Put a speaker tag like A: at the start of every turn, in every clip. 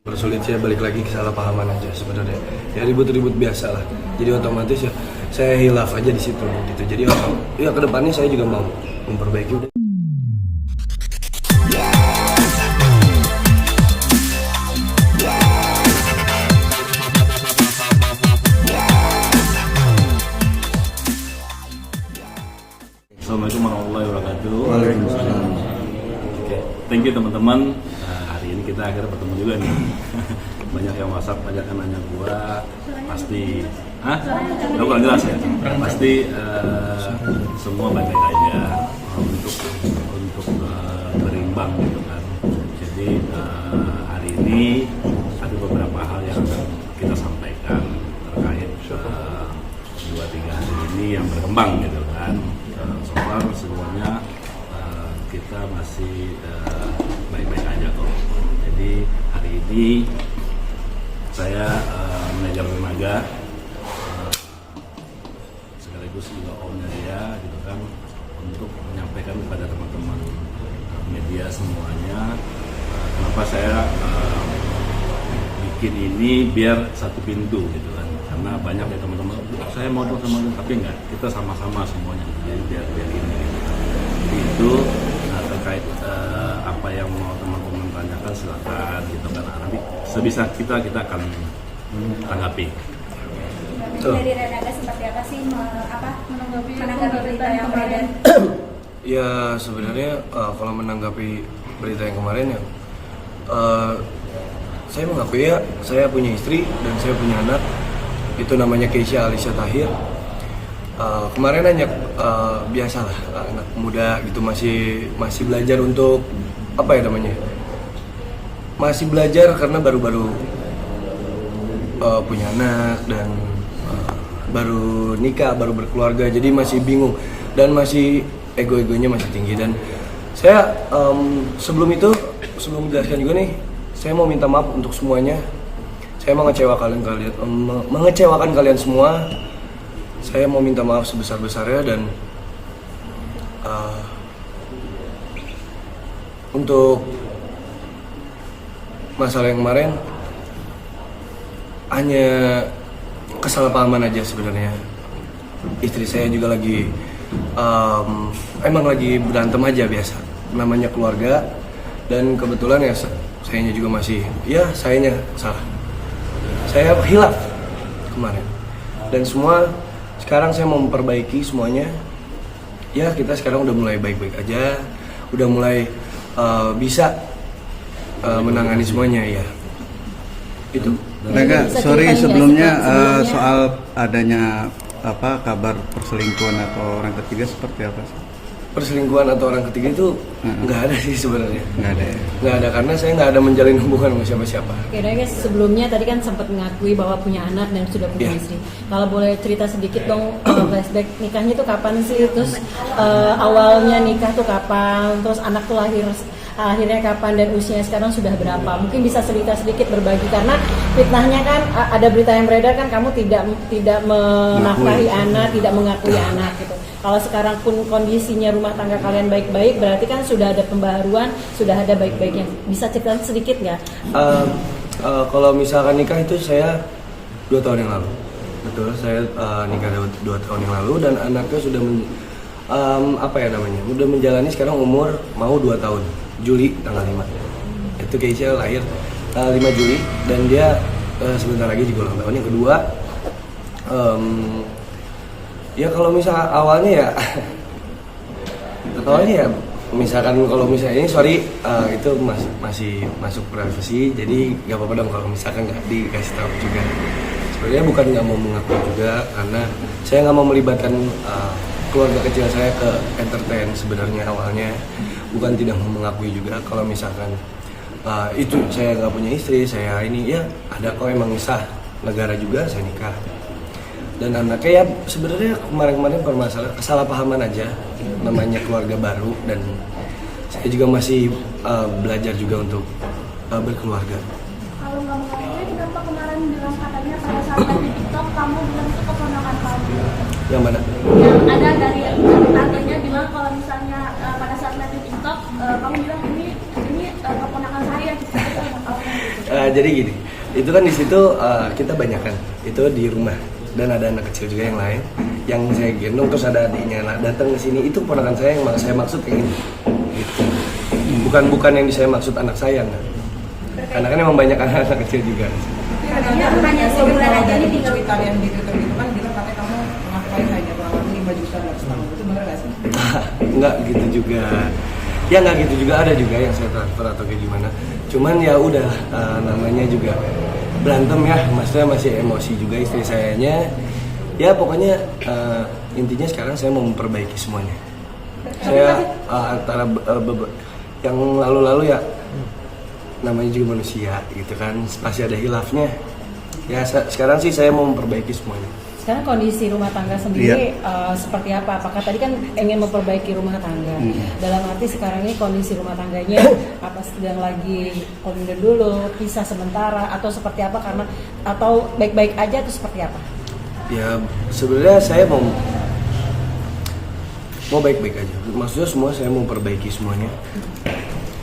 A: Persulit saya balik lagi kesalahpahaman aja sebenarnya. Ya ribut-ribut biasa lah. Jadi otomatis ya saya hilaf aja di situ gitu. Jadi ya kedepannya saya juga mau memperbaiki.
B: Assalamualaikum warahmatullahi wabarakatuh.
A: Waalaikumsalam.
B: Oke, thank you teman-teman. Hari ini kita akhirnya bertemu juga nih. Banyak yang WhatsApp, banyak yang nanya gua. Pasti, Lo kurang jelas ya. Pasti semua baik-baik aja untuk berimbang gitu kan. Jadi hari ini ada beberapa hal yang akan kita sampaikan terkait 2-3 hari ini yang berkembang gitu kan. So far semuanya kita masih baik-baik aja kok. Jadi hari ini saya manajer remaja sekaligus juga owner ya gitu kan, untuk menyampaikan kepada teman-teman media semuanya kenapa saya bikin ini biar satu pintu gitu kan, karena banyak ya teman-teman saya mau dong sama tapi enggak, kita sama-sama semuanya jadi biar ini gitu. Jadi itu terkait apa yang mau teman-teman tanyakan silakan gitu kan, nanti sebisa kita akan tanggapi.
C: Dari Renada seperti apa sih menanggapi berita yang beredar?
A: Ya sebenarnya kalau menanggapi berita yang kemarin ya saya mengakui ya saya punya istri dan saya punya anak, itu namanya Keisha Alicia Tahir. Kemarin hanya biasalah anak muda gitu masih belajar untuk apa ya namanya, masih belajar karena baru-baru punya anak dan baru nikah, baru berkeluarga, jadi masih bingung dan masih ego-egonya masih tinggi. Dan saya sebelum menjelaskan juga nih, saya mau minta maaf untuk semuanya. Saya mengecewakan kalian semua. Saya mau minta maaf sebesar-besarnya dan untuk masalah yang kemarin hanya kesalahpahaman aja sebenarnya. Istri saya juga lagi emang lagi berantem aja biasa, namanya keluarga, dan kebetulan ya sayanya juga sayanya salah, saya hilaf kemarin dan semua. Sekarang saya mau memperbaiki semuanya. Ya kita sekarang udah mulai baik-baik aja, udah mulai bisa menangani semuanya ya. Itu.
D: Naga, sorry sebelumnya soal adanya kabar perselingkuhan atau orang ketiga seperti apa sih?
A: Perselingkuhan atau orang ketiga itu nggak ada sih sebenarnya. Nggak ada karena saya nggak ada menjalin hubungan sama siapa-siapa.
E: Oke, guys, sebelumnya tadi kan sempat mengakui bahwa punya anak dan sudah punya istri. Kalau boleh cerita sedikit dong, flashback nikahnya itu kapan sih? Terus awalnya nikah tuh kapan? Terus anak tuh akhirnya kapan dan usianya sekarang sudah berapa? Mungkin bisa cerita sedikit berbagi, karena fitnahnya kan ada berita yang beredar kan kamu tidak menafkahi anak, tidak mengakui anak gitu. Kalau sekarang pun kondisinya rumah tangga kalian baik-baik, berarti kan sudah ada pembaharuan, sudah ada baik-baiknya. Bisa cerita sedikit nggak?
A: Kalau misalkan nikah itu saya 2 tahun yang lalu. Betul, saya nikah 2 tahun yang lalu dan anaknya sudah udah menjalani sekarang umur mau 2 tahun. Juli tanggal 5. Itu Keisha lahir 5 Juli dan dia sebentar lagi juga ulang tahun. Yang kedua, ya kalau misalnya awalnya misalkan kalau misalnya ini itu masih masuk privasi, jadi nggak apa-apa dong kalau misalkan nggak dikasih tahu juga. Sebenarnya bukan nggak mau mengaku juga, karena saya nggak mau melibatkan keluarga kecil saya ke entertain. Sebenarnya awalnya bukan tidak mau mengakui juga kalau misalkan itu saya nggak punya istri, saya ini ya ada kok emang sah negara juga saya nikah. Dan anaknya ya sebenarnya kemarin permasalahan kesalahpahaman aja, namanya keluarga baru dan saya juga masih belajar juga untuk berkeluarga.
C: Kalau nggak mengakui, kenapa kemarin bilang katanya pada saat di TikTok kamu bilang itu keponakan kamu?
A: Yang mana?
C: Yang ada dari tantenya bilang kalau misalnya pada saat live di TikTok kamu bilang ini keponakan saya gitu.
A: Jadi gini, itu kan di situ kita banyakan itu di rumah dan ada anak kecil juga yang lain yang saya gendong, terus ada adiknya datang ke sini, itu keponakan saya yang saya maksud kayak gini gitu. Bukan yang saya maksud anak saya enggak. Karena kan emang banyak anak kecil juga.
C: Hanya sebulan aja ini tinggal
F: cerita yang di Twitter gitu kan bilang katanya kamu ngapain hanya kurang lebih 5 juta dalam setahun, itu benar nggak sih?
A: Enggak gitu juga. Ya nggak gitu juga, ada juga yang saya transfer atau kayak gimana. Cuman ya udah namanya juga berantem ya, maksudnya masih emosi juga istri sayanya. Ya pokoknya intinya sekarang saya mau memperbaiki semuanya. Saya antara yang lalu-lalu ya namanya juga manusia gitu kan, pasti ada hilafnya. Ya sekarang sih saya mau memperbaiki semuanya.
E: Sekarang kondisi rumah tangga sendiri seperti apa? Apakah tadi kan ingin memperbaiki rumah tangga? Dalam arti sekarang ini kondisi rumah tangganya apa sedang lagi koordinir dulu, pisah sementara atau seperti apa, karena atau baik-baik aja atau seperti apa?
A: Ya sebenarnya saya mau baik-baik aja. Maksudnya semua saya mau perbaiki semuanya.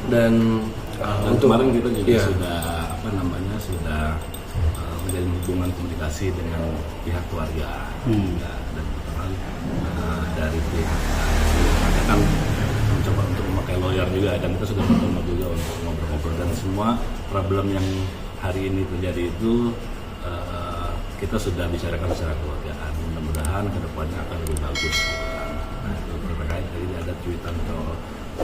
A: Dan untuk
B: kemarin kita juga
A: ya,
B: sudah menjalin hubungan komunikasi dengan pihak keluarga. Dan kebetulan dari pihak mereka kan mencoba untuk memakai lawyer juga, dan kita sudah bertemu juga untuk ngobrol-ngobrol, dan semua problem yang hari ini terjadi itu kita sudah bicarakan secara keluargaan. Mudah-mudahan kedepannya akan lebih bagus. Nah, itu terkait tadi ada cuitan soal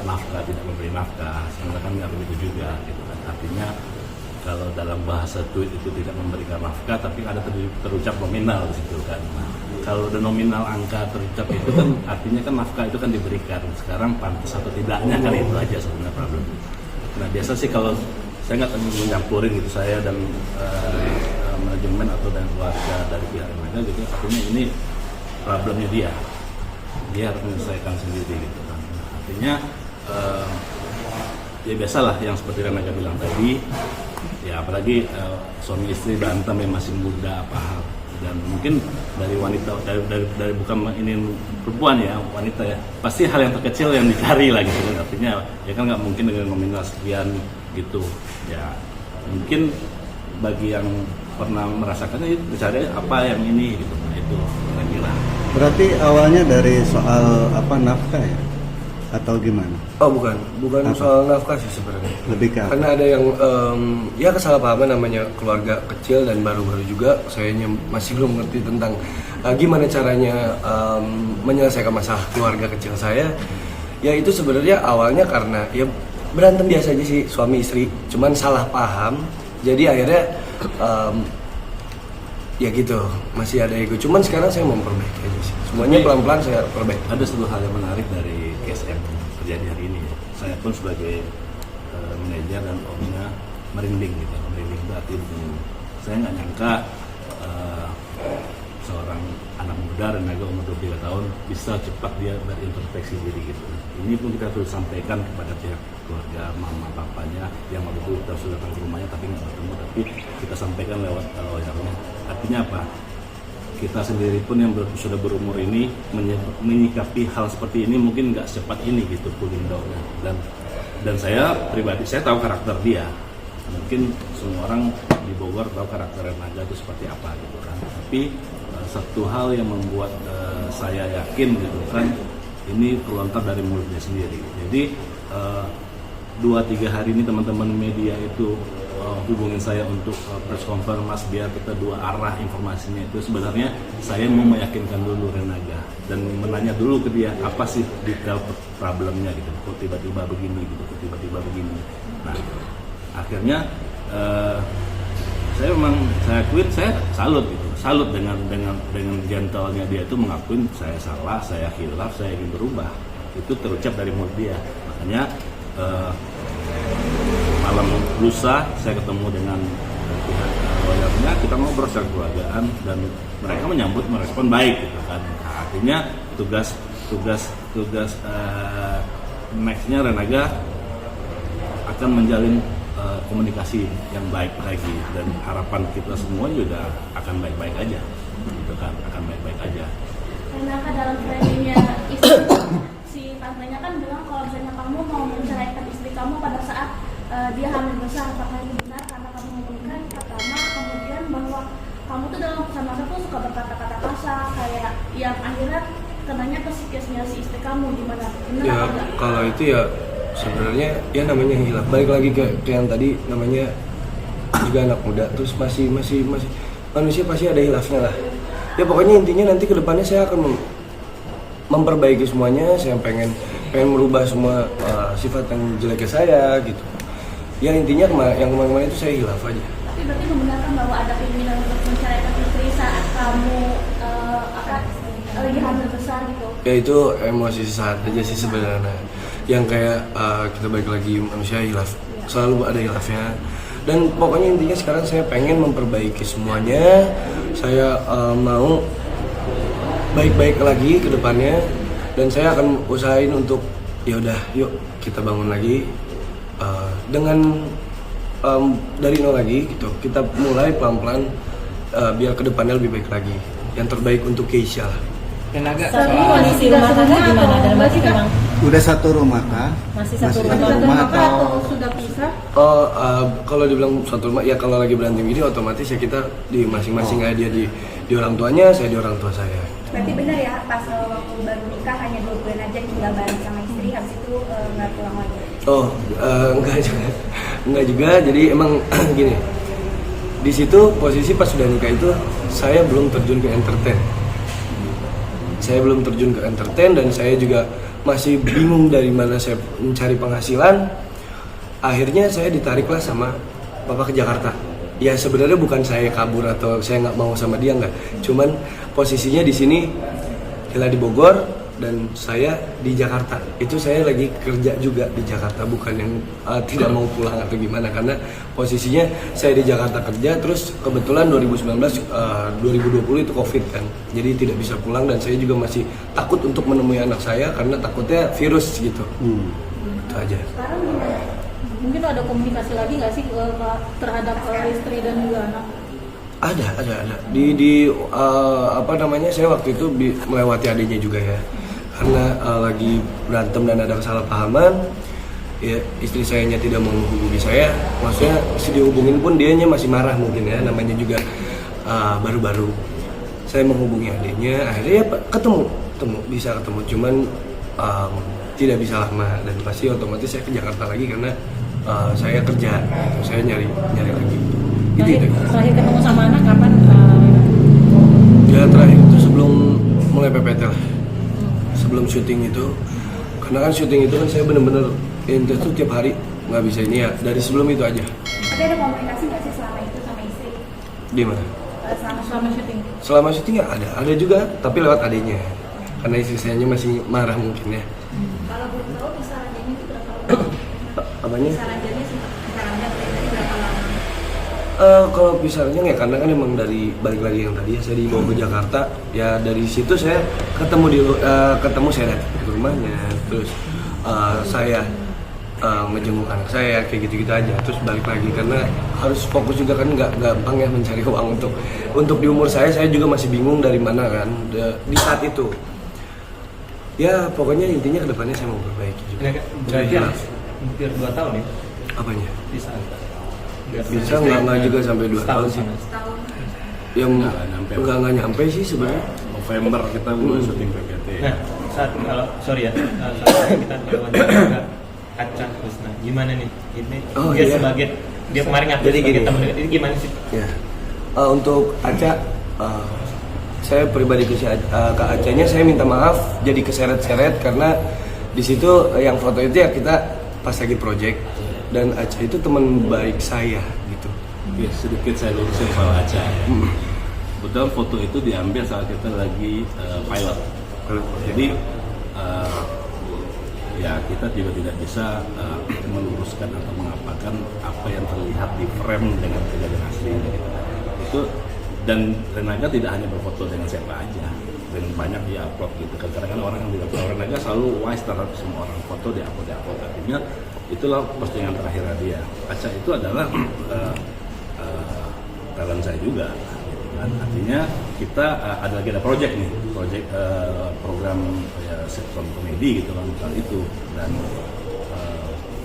B: nafkah, tidak memberi nafkah, sebenarnya kan nggak begitu juga gitu kan. Artinya kalau dalam bahasa tweet itu tidak memberikan nafkah, tapi ada terucap nominal di situ kan. Nah, kalau ada nominal angka terucap itu kan artinya kan nafkah itu kan diberikan. Sekarang pantas atau tidaknya kan itu aja sebenarnya problem. Nah biasa sih kalau saya nggak mencampurin gitu, saya dan manajemen atau dan keluarga dari pihak mereka gitu, artinya ini problemnya dia harus menyelesaikan sendiri gitu kan. Artinya ya biasalah yang seperti Renaga bilang tadi, ya apalagi suami istri berantem yang masih muda apa hal, dan mungkin dari wanita dari bukan ini perempuan ya, wanita ya, pasti hal yang terkecil yang dicari lah gitu. Artinya ya kan nggak mungkin dengan nominal sekian gitu ya, mungkin bagi yang pernah merasakannya itu dicari apa yang ini gitu. Nah, itu kira-kira.
D: Berarti awalnya dari soal nafkah ya? Atau gimana?
A: Oh bukan soal nafkah sih sebenarnya.
D: Lebih ke apa?
A: Karena ada yang ya kesalahpahaman, namanya keluarga kecil dan baru-baru juga saya masih belum ngerti tentang gimana caranya menyelesaikan masalah keluarga kecil saya. Ya itu sebenarnya awalnya karena ya berantem biasa aja sih suami istri, cuman salah paham. Jadi akhirnya ya gitu, masih ada ego. Cuman sekarang saya mau memperbaiki aja sih. Semuanya pelan-pelan saya perbaiki.
B: Ada satu hal yang menarik dari case yang terjadi hari ini. Saya pun sebagai manajer dan omnya merinding gitu. Merinding berarti saya nggak nyangka seorang anak muda dan agak umur 23 tahun bisa cepat dia berintrospeksi diri gitu. Ini pun kita harus sampaikan kepada pihak keluarga, mama papanya yang waktu itu kita sudah datang ke rumahnya tapi nggak bertemu, tapi kita sampaikan lewat lawyernya. Artinya apa? Kita sendiri pun yang sudah berumur ini menyikapi hal seperti ini mungkin nggak secepat ini gitu pulling down-nya. Dan saya pribadi saya tahu karakter dia. Mungkin semua orang di Bogor tahu karakter Renaga itu seperti apa gitu kan. Tapi satu hal yang membuat saya yakin gitu kan, ini terlontar dari mulutnya sendiri. Jadi 2-3 hari ini teman-teman media itu hubungin saya untuk press conference, Mas, biar kita dua arah informasinya. Itu sebenarnya saya mau meyakinkan dulu Renaga dan menanya dulu ke dia apa sih detail problemnya gitu, kok tiba-tiba begini gitu, kok tiba-tiba begini. Nah akhirnya saya akuin, saya salut dengan gentlenya dia itu mengakuin saya salah, saya khilaf, saya ingin berubah. Itu terucap dari mulut dia. Makanya malam lusa saya ketemu dengan pihak lawyernya, kita ngobrol secara keluargaan dan mereka merespon baik gitu kan. Nah, artinya tugas nextnya Renaga akan menjalin komunikasi yang baik lagi, dan harapan kita semua juga akan baik-baik aja gitu kan, akan baik-baik aja.
C: Karena kan dalam framingnya istri si tantenya kan bilang kalau misalnya kamu mau menceraikan istri kamu pada saat dia hamil besar. Apakah ini benar karena kamu menikah yang pertama, kemudian bahwa kamu tuh dalam pesan masa tuh suka berkata-kata kasar kayak yang akhirnya kenanya ke psikisnya si istri kamu, gimana? Benar
A: Ya
C: apa enggak?
A: kalau itu ya sebenarnya ya namanya hilaf. Balik lagi ke yang tadi, namanya juga anak muda, terus masih manusia pasti ada hilafnya lah. Ya pokoknya intinya nanti kedepannya saya akan memperbaiki semuanya. Saya pengen merubah semua sifat yang jelek ke saya gitu. Ya intinya yang kemarin-kemarin itu saya hilaf aja.
C: Tapi berarti membenarkan bahwa ada keinginan untuk menceraikan istri saat kamu lagi hamil besar gitu?
A: Ya itu emosi saat aja sih sebenarnya. Yang kayak kita balik lagi, manusia hilaf, selalu ada hilafnya. Dan pokoknya intinya sekarang saya pengen memperbaiki semuanya. Saya mau baik-baik lagi ke depannya, dan saya akan usahain untuk ya udah yuk kita bangun lagi dengan dari nol lagi gitu. Kita mulai pelan-pelan biar ke depannya lebih baik lagi. Yang terbaik untuk Keisha lah.
F: Tenaga
E: Saat ini kondisi rumah tangga gimana? Dalam arti memang
D: Udah satu rumah kah?
E: masih satu rumah
D: rumah
E: tangga.
D: atau
C: sudah pisah?
A: Kalau dibilang satu rumah, ya kalau lagi berantem gini otomatis ya kita di masing-masing aja, dia di orang tuanya, saya di orang tua saya.
G: Berarti benar ya, pas waktu baru nikah hanya 2 bulan aja tinggal bareng sama istri, habis itu nggak pulang lagi?
A: Enggak juga. Jadi emang gini, di situ posisi pas sudah nikah itu saya belum terjun ke entertain. Dan saya juga masih bingung dari mana saya mencari penghasilan. Akhirnya saya ditariklah sama bapak ke Jakarta. Ya sebenarnya bukan saya kabur atau saya nggak mau sama dia, nggak. Cuman posisinya di sini Hila di Bogor dan saya di Jakarta. Itu saya lagi kerja juga di Jakarta, bukan yang tidak mau pulang atau gimana, karena posisinya saya di Jakarta kerja, terus kebetulan 2019 2020 itu Covid kan. Jadi tidak bisa pulang, dan saya juga masih takut untuk menemui anak saya karena takutnya virus gitu. Itu aja.
C: Sekarang gimana?
H: Mungkin ada komunikasi lagi nggak sih terhadap istri dan juga anak?
A: Ada. Saya waktu itu melewati adiknya juga ya, karena lagi berantem dan ada kesalahpahaman. Ya, istri sayanya tidak mau menghubungi saya, maksudnya dihubungin pun dianya masih marah mungkin ya, namanya juga baru-baru. Saya menghubungi adiknya, akhirnya ya bisa ketemu, cuman tidak bisa lama, dan pasti otomatis saya ke Jakarta lagi karena saya kerja, saya nyari lagi.
E: Terakhir ketemu sama anak kapan?
A: Ya terakhir itu sebelum mulai PPT lah, sebelum syuting itu, karena kan syuting itu kan saya bener-bener intens tuh tiap hari, nggak bisa ini ya, dari sebelum itu aja.
G: Tapi ada komunikasi nggak sih selama itu sama istri?
A: Di mana?
H: Selama syuting?
A: Selama syuting ya ada juga, tapi lewat adiknya, karena istri saya masih marah mungkin ya.
C: Kalau boleh tahu pisah ranjanya itu berapa lama?
A: Apanya?
C: Pisah ranjanya berapa lama?
A: Kalau pisahnya ya karena kan emang dari balik lagi yang tadi ya, saya dibawa ke Jakarta, ya dari situ saya ketemu saya datang ke rumahnya, terus saya ngejenguk anak saya kayak gitu aja, terus balik lagi karena harus fokus juga kan, nggak gampang ya mencari uang untuk di umur saya juga masih bingung dari mana kan di saat itu. Ya pokoknya intinya kedepannya saya mau perbaiki juga.
I: Berarti hampir 2 tahun ya?
A: Apanya?
I: Bisa
A: nggak juga sampai 2 tahun sih. Yang nggak nyampe sih sebenarnya.
B: November kita mulai syuting PPT.
I: Nah, saat kita wawancara Aca Husna, gimana nih? Ini dia sebagai dia kemarin ngaku sebagai teman dekat, ini gimana sih?
A: Ya, untuk Aca, saya pribadi ke Acanya saya minta maaf jadi keseret-seret karena di situ yang foto itu ya kita pas lagi project, dan Aca itu teman baik saya gitu.
B: Ya, sedikit saya lurusin soal Aca ya. Betul, foto itu diambil saat kita lagi pilot. Jadi ya kita juga tidak bisa meluruskan atau mengapakan apa yang terlihat di frame dengan kejadian asli gitu. Itu, dan Renaga tidak hanya berfoto dengan siapa aja, dengan banyak dia upload gitu kan. Karena kan orang yang tidak tahu, Renaga selalu wise terhadap semua orang, foto dia upload. Artinya itulah postingan terakhir dia. Aca itu adalah talent saya juga. Dan artinya kita ada project program ya, sitcom komedi gitu kan soal itu, dan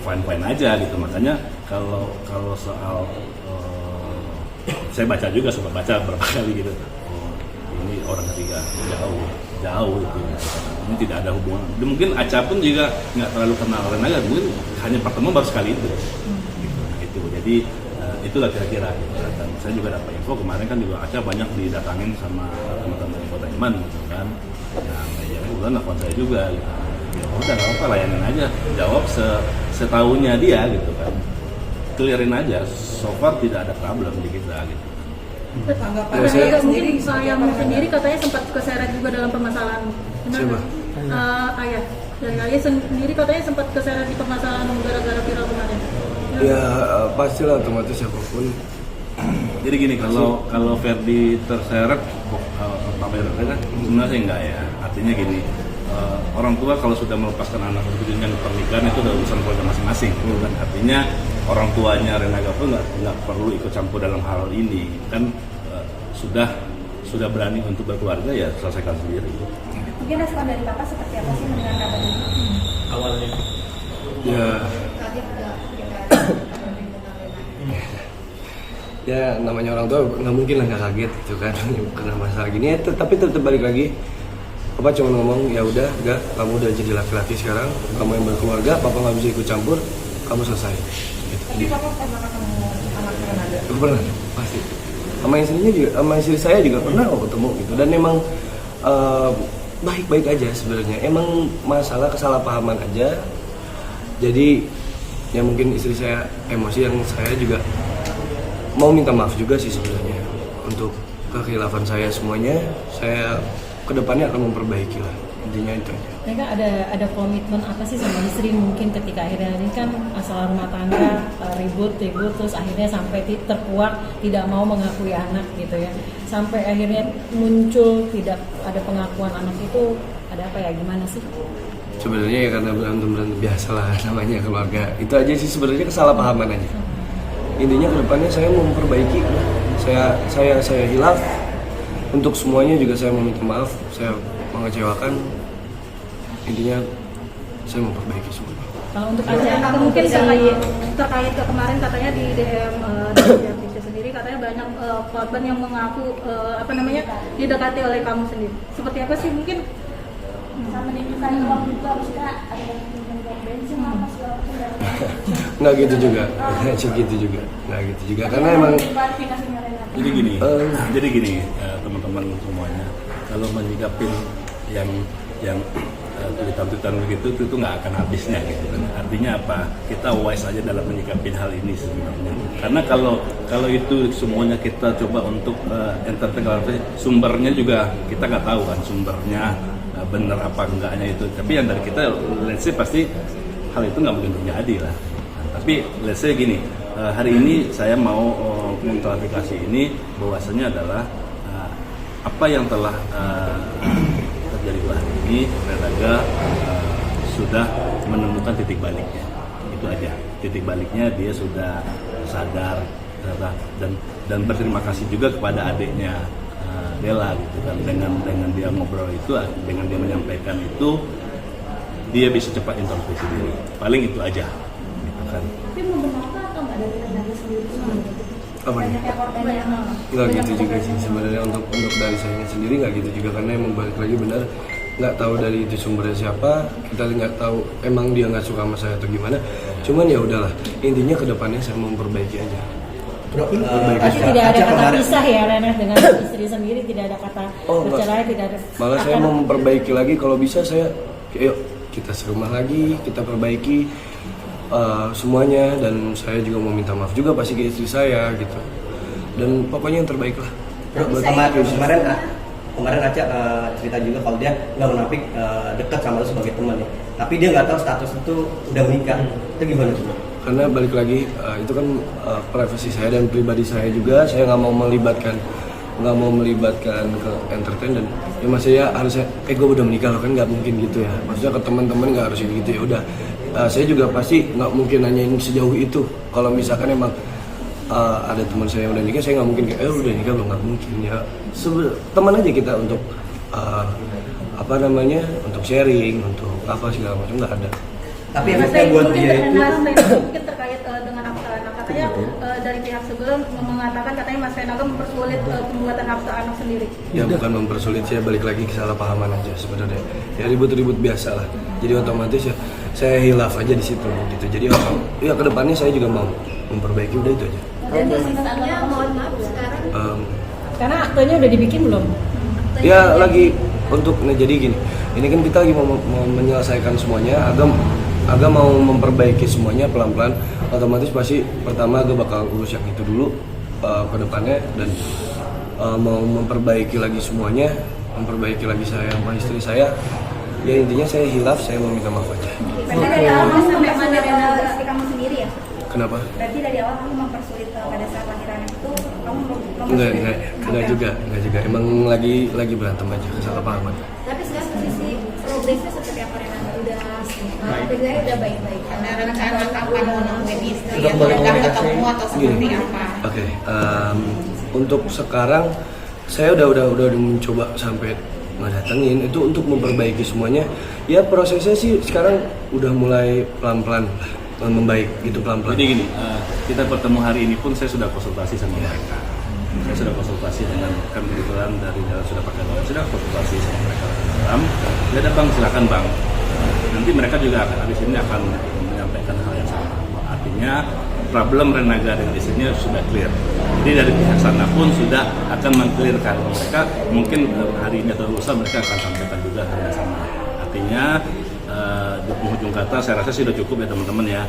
B: fine aja gitu. Makanya kalau soal saya baca juga, suka baca berapa kali gitu. Oh, ini orang ketiga jauh gitu. Ini tidak ada hubungan. Dan mungkin Aca pun juga nggak terlalu kenal Renaga, mungkin hanya pertemuan baru sekali itu. Gitu. Nah, itu jadi itulah kira-kira. Gitu. Dan saya juga dapat info kemarin kan juga Aca banyak didatangin sama teman-teman infotainment gitu kan. Ya kebetulan nelfon saya juga. Gitu. Ya udah nggak apa-apa, layanin aja. Jawab setahunya dia gitu kan. Clearin aja. So far tidak ada problem di kita gitu.
F: Tanggapan
H: Ada
F: saya
H: juga
F: sendiri
H: mungkin ayah sendiri katanya sempat keseret juga dalam permasalahan. Benar
A: Siapa?
H: nggak? Ayah. Dari ayah sendiri katanya sempat keseret di permasalahan gara-gara viral kemarin.
A: Ya pastilah otomatis siapapun.
B: Jadi gini, kalau Ferdi terseret Pak Ferdi kan sebenarnya sih enggak ya. Artinya gini, orang tua kalau sudah melepaskan anak untuk jenjang pernikahan itu udah urusan keluarga masing-masing. Kan artinya orang tuanya Renaga pun nggak perlu ikut campur dalam hal ini. Kan sudah berani untuk berkeluarga ya selesaikan sendiri.
G: Mungkin respon dari Bapak seperti apa sih mendengar kabar ini?
I: Awalnya.
A: Ya, ya namanya orang tua nggak mungkin lah nggak kaget gitu kan karena masalah gini ya, tapi tetap balik lagi. Papa cuma ngomong ya udah, enggak, kamu udah jadi laki-laki sekarang, kamu yang berkeluarga, papa nggak bisa ikut campur, kamu selesai. Gitu.
F: Tapi Bapak pernah ketemu anak Renaga?
A: Pernah, pasti. Sama istrinya juga, sama istri saya juga pernah kok ketemu gitu. Dan emang baik-baik aja sebenarnya. Emang masalah kesalahpahaman aja. Jadi ya mungkin istri saya emosi, yang saya juga mau minta maaf juga sih sebenarnya untuk kekhilafan saya semuanya. Saya kedepannya akan memperbaiki lah, intinya itu aja.
E: Mereka ada komitmen apa sih sama istri mungkin ketika akhirnya ini kan masalah rumah tangga ribut terus akhirnya sampai terkuak tidak mau mengakui anak gitu ya, sampai akhirnya muncul tidak ada pengakuan anak itu, ada apa ya, gimana sih?
A: Sebenarnya ya karena berantem biasa lah namanya keluarga, itu aja sih sebenarnya, kesalahpahaman aja. Intinya kedepannya saya mau memperbaiki, saya hilaf. Untuk semuanya juga saya meminta maaf, saya mengecewakan. Intinya saya memperbaiki semuanya.
H: Kalau untuk Aca mungkin terkait ke kemarin katanya di DM dari Aca sendiri katanya banyak korban yang mengaku didekati oleh kamu sendiri. Seperti apa sih mungkin?
C: Sama menunjukkan uang juga, maksudnya ada yang minum bensin apa segala macam.
A: Nggak gitu juga, nggak gitu juga, karena emang
B: Jadi gini teman-teman semuanya, kalau menyikapin yang tweetan begitu itu nggak akan habisnya gitu kan. Artinya apa? Kita wise aja dalam menyikapin hal ini sebenarnya. Karena kalau itu semuanya kita coba untuk entertain, sumbernya juga kita nggak tahu kan sumbernya benar apa enggaknya itu. Tapi yang dari kita, let's say pasti hal itu nggak mungkin terjadi lah. Tapi let's say gini, hari ini saya mau mengklarifikasi ini bahwasanya adalah apa yang telah terjadi hari ini, Renaga sudah menemukan titik baliknya. Itu aja, titik baliknya dia sudah sadar dan berterima kasih juga kepada adiknya Della gitu kan, dengan dia ngobrol itu, dengan dia menyampaikan itu, dia bisa cepat introspeksi diri. Paling itu aja. Kan.
C: Tapi membenarkan atau nggak dari Renaga sendiri?
A: Apa ya? Nggak gitu juga sih sebenarnya, untuk dari saya sendiri nggak gitu juga, karena emang balik lagi benar nggak tahu dari itu sumbernya siapa, kita nggak tahu emang dia nggak suka sama saya atau gimana. Cuman ya udahlah, intinya kedepannya saya mau memperbaiki aja.
E: Pasti tidak ada kata pisah ya Renat dengan istri sendiri, tidak ada kata bercerai, tidak ada.
A: Malah saya mau memperbaiki lagi, kalau bisa saya yuk kita serumah lagi, kita perbaiki semuanya, dan saya juga mau minta maaf juga pasti ke istri saya gitu, dan pokoknya yang terbaik lah.
J: Kemarin Aca cerita juga kalau dia nggak munafik dekat sama lu sebagai teman ya, tapi dia nggak tahu status itu udah menikah. Itu gimana tuh?
A: Karena balik lagi itu kan privasi saya dan pribadi saya juga, saya nggak mau melibatkan ke entertain, dan ya maksudnya harusnya gue udah menikah loh, kan nggak mungkin gitu ya, maksudnya ke teman-teman nggak harus gitu ya udah. Saya juga pasti nggak mungkin nanyain sejauh itu. Kalau misalkan emang ada teman saya yang udah nikah, saya nggak mungkin kayak udah nikah belum, nggak mungkin ya. Teman aja kita untuk untuk sharing, untuk apa segala macam, nggak ada.
J: Tapi efeknya buat dia itu
H: mungkin terkait dengan akta anak, katanya dari pihak sebelum mengatakan katanya Mas Renaga mempersulit pembuatan akta anak sendiri.
A: Ya bukan mempersulit, saya balik lagi kesalahpahaman aja sebenarnya. Ya ribut-ribut biasa lah. Jadi otomatis ya saya hilaf aja di situ gitu. Jadi ya kedepannya saya juga mau memperbaiki, udah itu aja.
G: Dan posisinya mohon maaf sekarang
E: Karena aktenya udah dibikin belum?
A: Ya lagi untuk, nah jadi gini, ini kan kita lagi mau menyelesaikan semuanya, agak mau memperbaiki semuanya pelan-pelan. Otomatis pasti pertama agak bakal urus yang itu dulu ke depannya, dan mau memperbaiki lagi semuanya, memperbaiki lagi saya sama istri saya. Ya intinya saya hilaf, saya mau minta maaf aja.
G: berarti dari awal kamu mempersulit istri kamu sendiri ya?
A: Kenapa?
G: Berarti dari awal kamu mempersulit pada saat lahiran itu kamu
A: Enggak juga. Emang lagi berantem aja, kesalahpahaman.
G: Tapi sekarang posisi progresnya seperti apa Renata? Udah baik-baik.
F: Karena rencana kapan mau nemuin istri yang udah ketemu atau seperti apa?
A: Oke, untuk sekarang saya udah mencoba sampai ngedatengin itu untuk memperbaiki semuanya. Ya prosesnya sih sekarang udah mulai pelan-pelan membaik gitu, pelan-pelan.
B: Jadi gini, kita bertemu hari ini pun saya sudah konsultasi sama mereka. Saya sudah konsultasi dengan, kan kebetulan dari dalam sudah pakai dalam, sudah konsultasi sama mereka dalam. Ya ada bang, silakan bang. Nanti mereka juga akan habis ini akan menyampaikan hal yang sama. Artinya problem Renaga dan istrinya sudah clear. Jadi dari pihak sana pun sudah akan mengclearkan. Mereka mungkin hari ini atau lusa mereka akan sampaikan juga hal yang sama. Artinya di penghujung kata saya rasa sudah cukup ya teman-teman ya.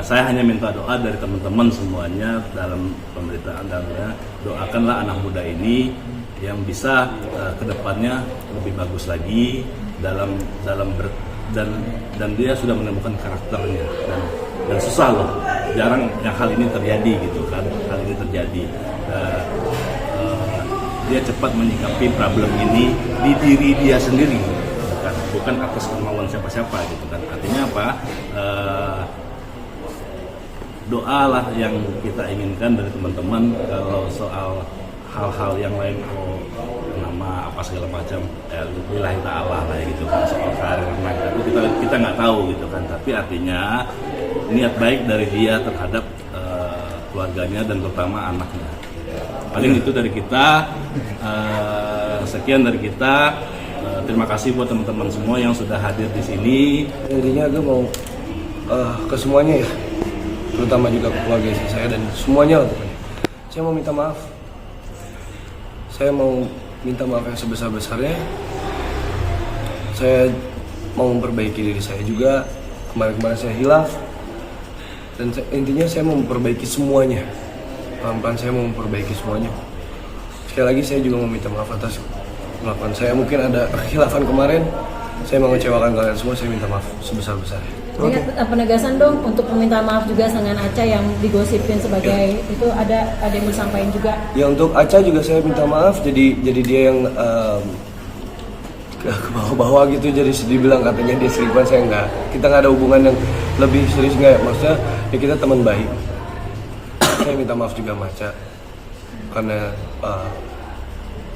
B: Saya hanya minta doa dari teman-teman semuanya dalam pemberitaan, dalamnya doakanlah anak muda ini yang bisa kedepannya lebih bagus lagi dan dia sudah menemukan karakternya dan susah loh, jarang yang hal ini terjadi gitu kan, hal ini terjadi. Dia cepat menyikapi problem ini di diri dia sendiri, bukan atas kemauan siapa-siapa gitu kan. Artinya apa? Doalah yang kita inginkan dari teman-teman. Kalau soal hal-hal yang lain, nama apa segala macam, lillahi ta'ala lah gitu kan, soal karir Renaga itu kita nggak tahu gitu kan. Tapi artinya niat baik dari dia terhadap keluarganya dan terutama anaknya. Paling itu dari kita. Sekian dari kita. Terima kasih buat teman-teman semua yang sudah hadir di sini.
A: Intinya gue mau ke semuanya ya, terutama juga ke keluarga istri saya dan semuanya lah pokoknya. Saya mau minta maaf. Saya mau minta maaf yang sebesar-besarnya. Saya mau memperbaiki diri saya juga. Kemarin-kemarin saya hilaf. Dan intinya saya mau memperbaiki semuanya. Pelan-pelan saya mau memperbaiki semuanya. Sekali lagi saya juga mau minta maaf atas kelakuan saya. Mungkin ada khilafan kemarin. Saya mengecewakan kalian semua, saya minta maaf sebesar-besarnya.
E: Penegasan dong untuk meminta maaf juga dengan Aca yang digosipin sebagai itu ada yang disampaikan juga.
A: Ya untuk Aca juga saya minta maaf. Jadi dia yang ke bawah-bawah gitu. Jadi dibilang katanya dia selingkuhan, saya enggak. Kita nggak ada hubungan yang lebih serius enggak. Maksudnya ya kita teman baik. Saya minta maaf juga sama Aca karena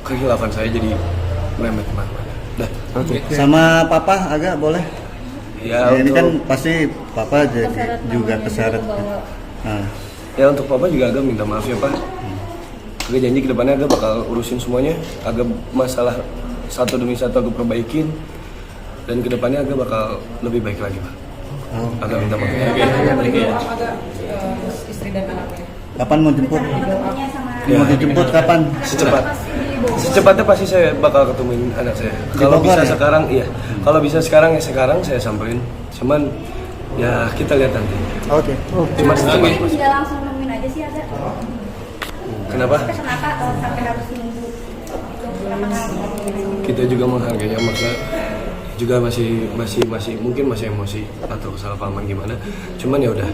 A: kekhilafan saya jadi merembet kemana-mana. Dah.
D: Sama Papa agak boleh?
A: Ya,
D: ini
A: untuk,
D: kan pasti Papa jadi juga keseret. Nah.
A: Ya untuk Papa juga agak minta maaf ya Pak. Agak janji kedepannya agak bakal urusin semuanya. Agak masalah satu demi satu agak perbaikin. Dan kedepannya agak bakal lebih baik lagi Pak. Agak minta maaf.
F: Istri dan anaknya.
D: Kapan mau jemput?
A: Ya,
D: mau dijemput kapan?
A: Secepatnya pasti saya bakal ketemuin anak saya. Kalau bisa
D: ya?
A: sekarang, iya. Kalau bisa sekarang ya sekarang saya samperin. Cuman ya kita lihat nanti.
D: Oke.
A: Cuma secepatnya.
G: Tidak langsung nemuin aja sih ada.
A: Kenapa?
G: Kenapa sampai harus nunggu?
A: Kita juga menghargai ya, maksudnya juga masih mungkin masih emosi atau kesalahpahaman gimana. Cuman ya udah,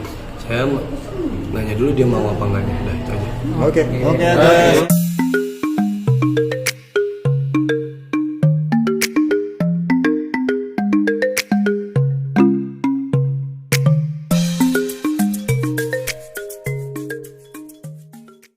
A: saya nanya dulu dia mau apa enggaknya. Udah itu aja.
D: Oke.